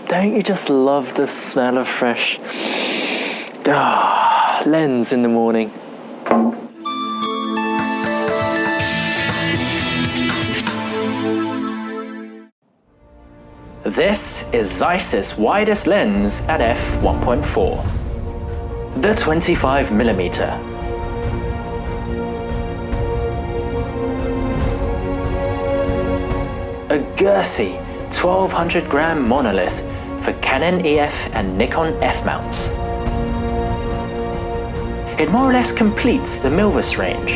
Don't you just love the smell of fresh lens in the morning? This is Zeiss's widest lens at f1.4, the 25mm. A girthy 1200 gram monolith for Canon EF and Nikon F mounts. It more or less completes the Milvus range,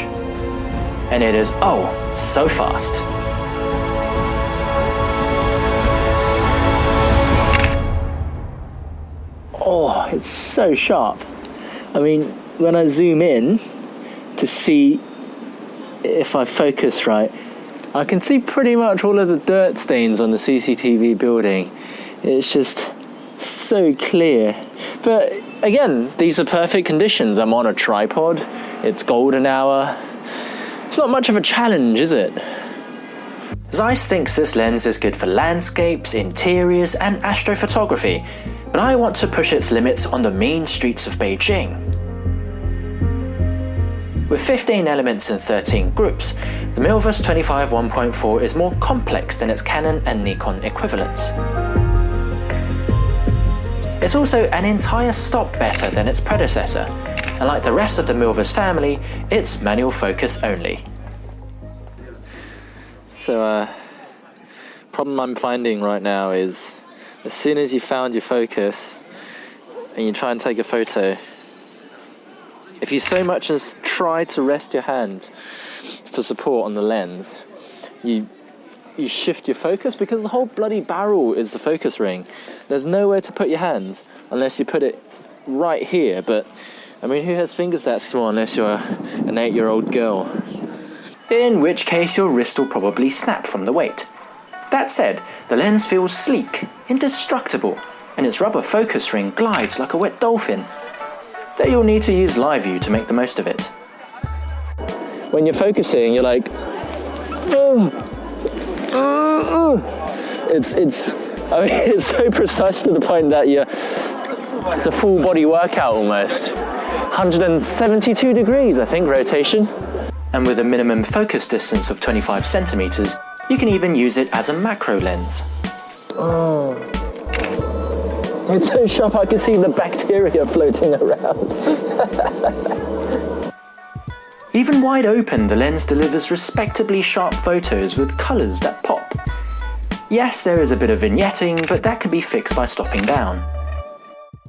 and it is so fast. Oh, it's so sharp. I mean, when I zoom in to see if I focus right, I can see pretty much all of the dirt stains on the CCTV building. It's just so clear. But again, these are perfect conditions. I'm on a tripod, it's golden hour. It's not much of a challenge, is it? Zeiss thinks this lens is good for landscapes, interiors, and astrophotography, but I want to push its limits on the mean streets of Beijing. With 15 elements and 13 groups, the Milvus 25 1.4 is more complex than its Canon and Nikon equivalents. It's also an entire stop better than its predecessor, and like the rest of the Milvus family, it's manual focus only. So, problem I'm finding right now is, as soon as you found your focus and you try and take a photo, if you so much as try to rest your hand for support on the lens, you shift your focus because the whole bloody barrel is the focus ring. There's nowhere to put your hand unless you put it right here, but I mean, who has fingers that small unless you're an 8-year-old girl? In which case your wrist will probably snap from the weight. That said, the lens feels sleek, indestructible, and its rubber focus ring glides like a wet dolphin. Though you'll need to use live view to make the most of it. When you're focusing, you're like, it's so precise to the point that it's a full body workout almost. 172 degrees, I think, rotation. And with a minimum focus distance of 25 centimeters, you can even use it as a macro lens. It's so sharp I can see the bacteria floating around. Even wide open, the lens delivers respectably sharp photos with colours that pop. Yes, there is a bit of vignetting, but that can be fixed by stopping down.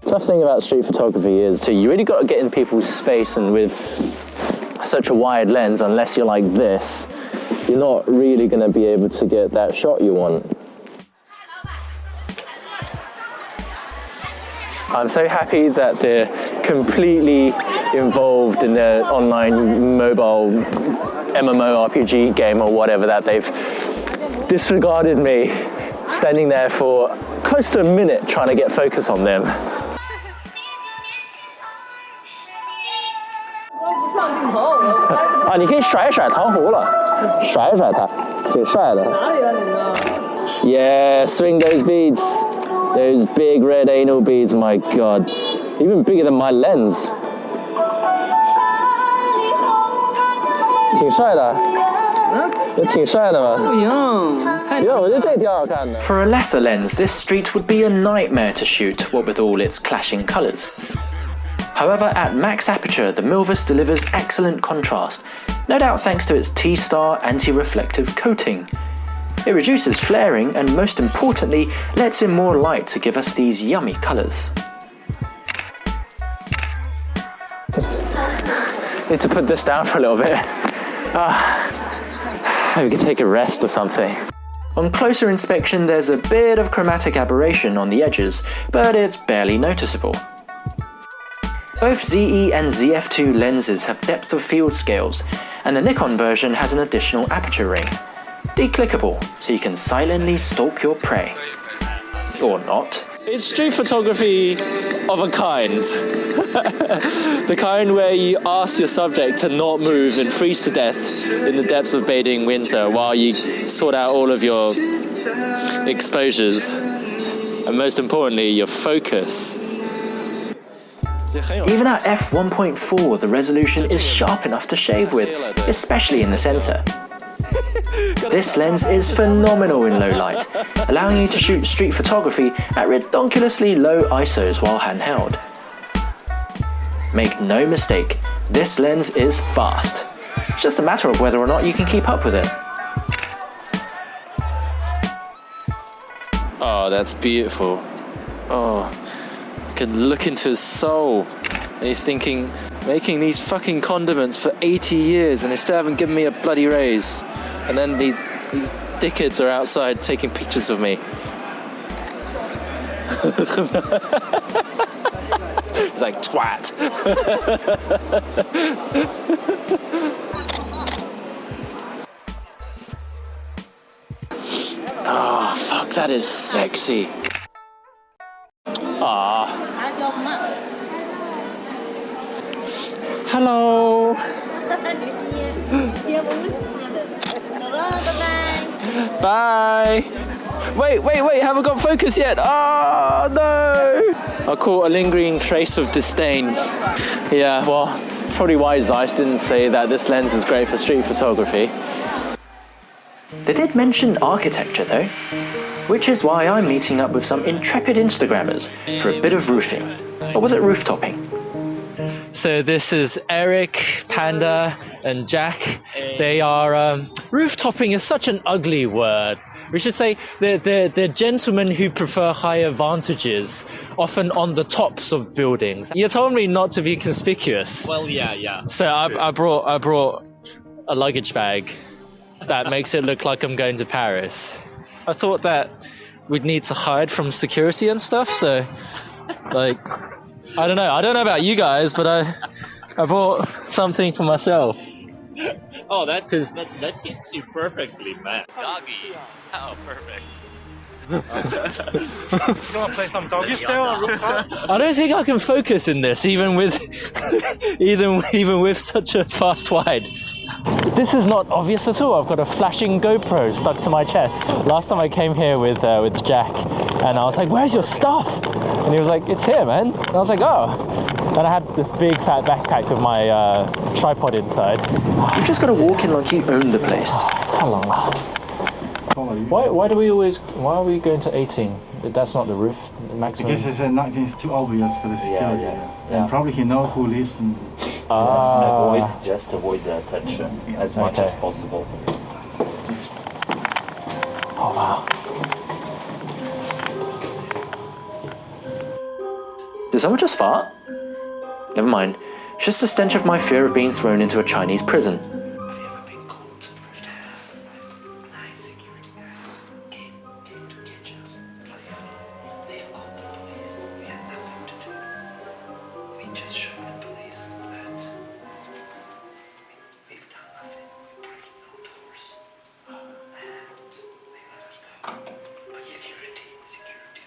Tough thing about street photography is you really got to get in people's space, and with such a wide lens, unless you're like this, you're not really going to be able to get that shot you want. I'm so happy that they're completely involved in the online mobile MMORPG game or whatever that they've disregarded me standing there for close to a minute trying to get focus on them. Yeah, swing those beads. Those big red anal beads, my god. Even bigger than my lens. For a lesser lens, this street would be a nightmare to shoot, what with all its clashing colours. However, at max aperture, the Milvus delivers excellent contrast, no doubt thanks to its T-Star anti-reflective coating. It reduces flaring and, most importantly, lets in more light to give us these yummy colours. Just need to put this down for a little bit. Maybe we could take a rest or something. On closer inspection, there's a bit of chromatic aberration on the edges, but it's barely noticeable. Both ZE and ZF2 lenses have depth of field scales, and the Nikon version has an additional aperture ring. Declickable, so you can silently stalk your prey. Or not. It's street photography of a kind. The kind where you ask your subject to not move and freeze to death in the depths of Beijing winter while you sort out all of your exposures. And most importantly, your focus. Even at f1.4, the resolution is sharp enough to shave with, especially in the center. This lens is phenomenal in low light, allowing you to shoot street photography at redonkulously low ISOs while handheld. Make no mistake, this lens is fast. It's just a matter of whether or not you can keep up with it. Oh, that's beautiful. Oh, I can look into his soul. And he's thinking, making these fucking condiments for 80 years and they still haven't given me a bloody raise. And then these dickheads are outside taking pictures of me. It's like, twat. Oh, fuck, that is sexy. Ah. Hello. Bye. Wait, haven't got focus yet. Oh, no. I caught a lingering trace of disdain. Yeah, well, probably why Zeiss didn't say that this lens is great for street photography. They did mention architecture though, which is why I'm meeting up with some intrepid Instagrammers for a bit of roofing. Or was it roofttopping? So this is Eric, Panda, and Jack. They are roofttopping is such an ugly word. We should say they're gentlemen who prefer higher vantages, often on the tops of buildings. You told me not to be conspicuous. Well, yeah. So I brought a luggage bag that makes it look like I'm going to Paris. I thought that we'd need to hide from security and stuff. So, like, I don't know about you guys, but I bought something for myself. Oh, that fits you perfectly, man. Doggy. How perfect. You want to play some doggy still on rooftop? I don't think I can focus in this, even with such a fast wide. This is not obvious at all. I've got a flashing GoPro stuck to my chest. Last time I came here with Jack, and I was like, "Where's your stuff?" And he was like, "It's here, man." And I was like, "Oh." And I had this big fat backpack with my tripod inside. You've just got to walk in like you own the place. How long? Why are we going to 18? That's not the roof, the maximum. Because it's too obvious for the security. Yeah. And probably he knows who lives in... Just avoid the attention as much as possible. Oh wow. Did someone just fart? Never mind. It's just the stench of my fear of being thrown into a Chinese prison. Have you ever been caught? Nine security guys came to catch us. They've called the police. We had nothing to do. We just showed the police that we've done nothing. We break no doors. And they let us go. But security,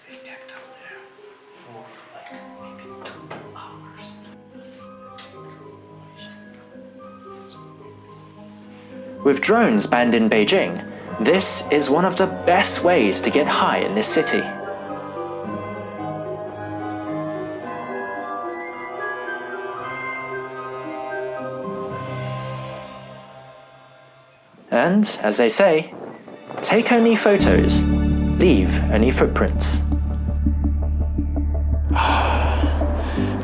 they kept us there for like maybe 2 hours. With drones banned in Beijing, this is one of the best ways to get high in this city. And, as they say, take only photos, leave only footprints.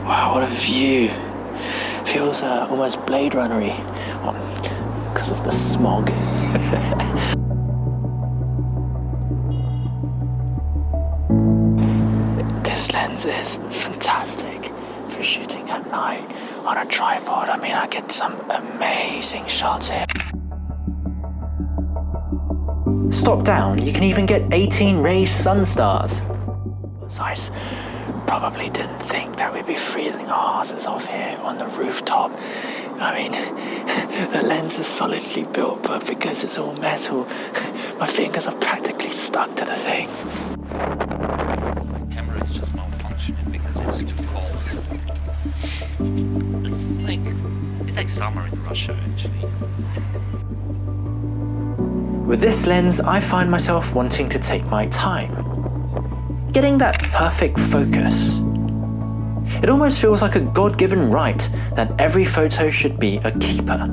Wow, what a view. Feels almost Blade Runner-y. Because of the smog. This lens is fantastic for shooting at night on a tripod. I mean, I get some amazing shots here. Stop down, you can even get 18 raised sun stars. Zeiss probably didn't think that we'd be freezing our asses off here on the rooftop. I mean, the lens is solidly built, but because it's all metal, my fingers are practically stuck to the thing. My camera is just malfunctioning because it's too cold. It's like summer in Russia, actually. With this lens, I find myself wanting to take my time. getting that perfect focus. It almost feels like a God-given right that every photo should be a keeper.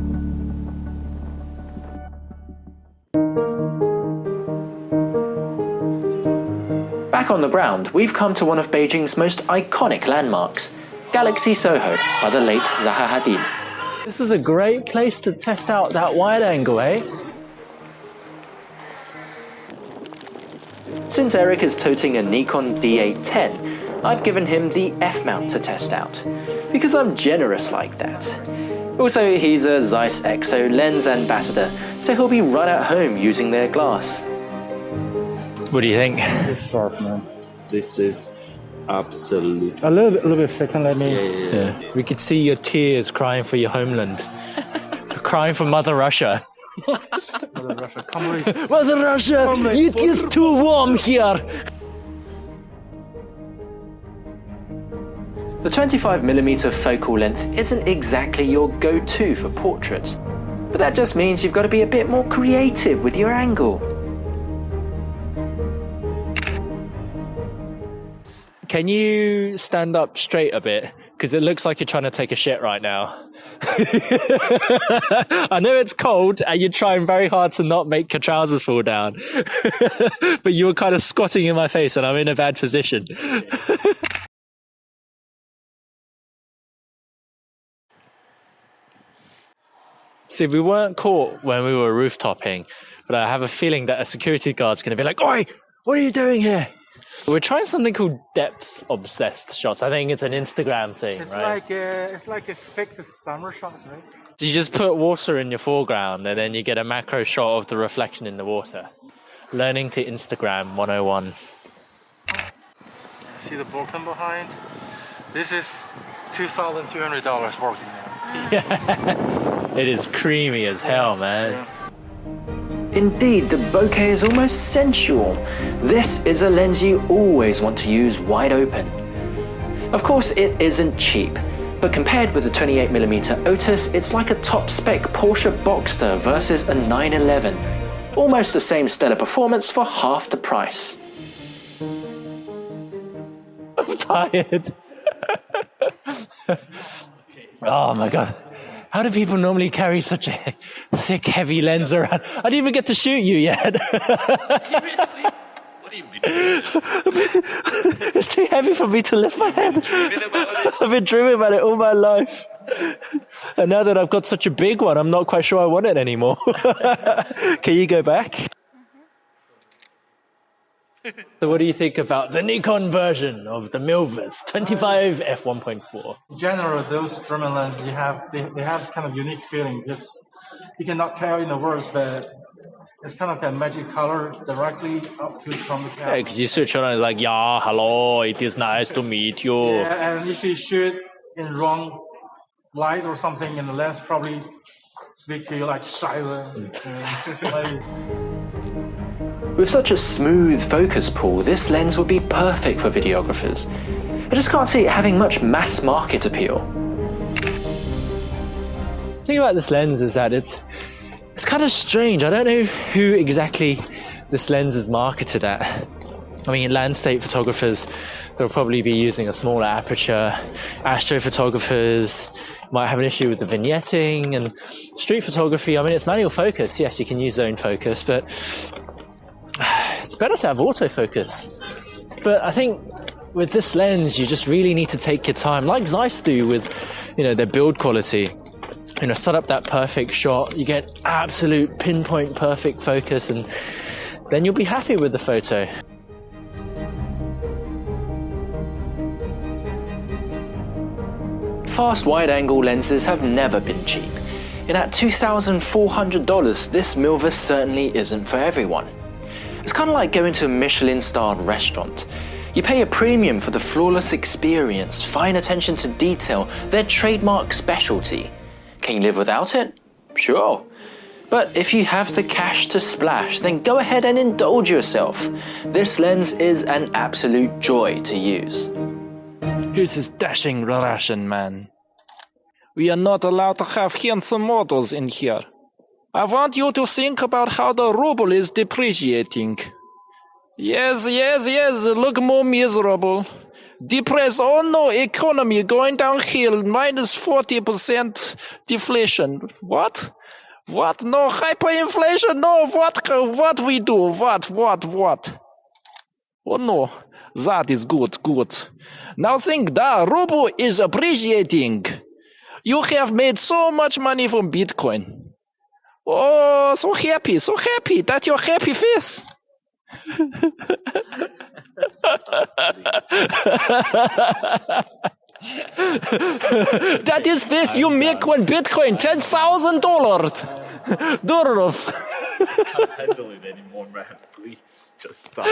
Back on the ground, we've come to one of Beijing's most iconic landmarks, Galaxy Soho by the late Zaha Hadid. This is a great place to test out that wide angle, eh? Since Eric is toting a Nikon D810, I've given him the F-mount to test out, because I'm generous like that. Also, he's a Zeiss Exo lens ambassador, so he'll be right at home using their glass. What do you think? It's sharp, man. This is absolute. A little bit thick, and let me. Yeah. We could see your tears crying for your homeland. Crying for Mother Russia. Mother Russia, come away. Mother Russia, it is too warm here. The 25mm focal length isn't exactly your go-to for portraits, but that just means you've got to be a bit more creative with your angle. Can you stand up straight a bit? Because it looks like you're trying to take a shit right now. I know it's cold and you're trying very hard to not make your trousers fall down. But you were kind of squatting in my face and I'm in a bad position. See, we weren't caught when we were rooftopping, but I have a feeling that a security guard's going to be like, "Oi, what are you doing here?" We're trying something called depth-obsessed shots. I think it's an Instagram thing, right? It's like a fake summer shot, right? So you just put water in your foreground and then you get a macro shot of the reflection in the water. Learning to Instagram 101. See the broken behind? This is $2,200 working now. It is creamy as hell, man. Yeah. Indeed, the bokeh is almost sensual. This is a lens you always want to use wide open. Of course, it isn't cheap, but compared with the 28mm Otis, it's like a top-spec Porsche Boxster versus a 911. Almost the same stellar performance for half the price. I'm tired. Oh my god. How do people normally carry such a thick, heavy lens around? I didn't even get to shoot you yet. Seriously? What have you been doing? It's too heavy for me to lift my head. I've been dreaming about it all my life. And now that I've got such a big one, I'm not quite sure I want it anymore. Can you go back? So what do you think about the Nikon version of the Milvus 25 f1.4? In general, those German lenses they have kind of unique feeling. Just you cannot tell in the words, but it's kind of that magic color directly up to from the camera. Yeah, because you switch on and it's like, yeah, hello, it is nice to meet you. Yeah, and if you shoot in wrong light or something, and the lens probably speak to you like silent. With such a smooth focus pull, this lens would be perfect for videographers. I just can't see it having much mass market appeal. The thing about this lens is that it's kind of strange. I don't know who exactly this lens is marketed at. I mean, landscape photographers, they'll probably be using a smaller aperture. Astrophotographers might have an issue with the vignetting, and street photography, I mean, it's manual focus. Yes, you can use zone focus, but it's better to have autofocus. But I think with this lens, you just really need to take your time, like Zeiss do with, their build quality. Set up that perfect shot, you get absolute pinpoint perfect focus, and then you'll be happy with the photo. Fast wide-angle lenses have never been cheap, and at $2,400, this Milvus certainly isn't for everyone. It's kind of like going to a Michelin-starred restaurant. You pay a premium for the flawless experience, fine attention to detail, their trademark specialty. Can you live without it? Sure. But if you have the cash to splash, then go ahead and indulge yourself. This lens is an absolute joy to use. Who's this dashing Russian man? We are not allowed to have handsome models in here. I want you to think about how the ruble is depreciating. Yes, look more miserable. Depressed, oh no, economy going downhill, minus 40% deflation. What? No, hyperinflation, no, what we do? What? Oh no, that is good. Now think that ruble is appreciating. You have made so much money from Bitcoin. Oh, so happy that your happy face. That is face you make when Bitcoin $10,000. I can't handle it anymore, man. Please, just stop.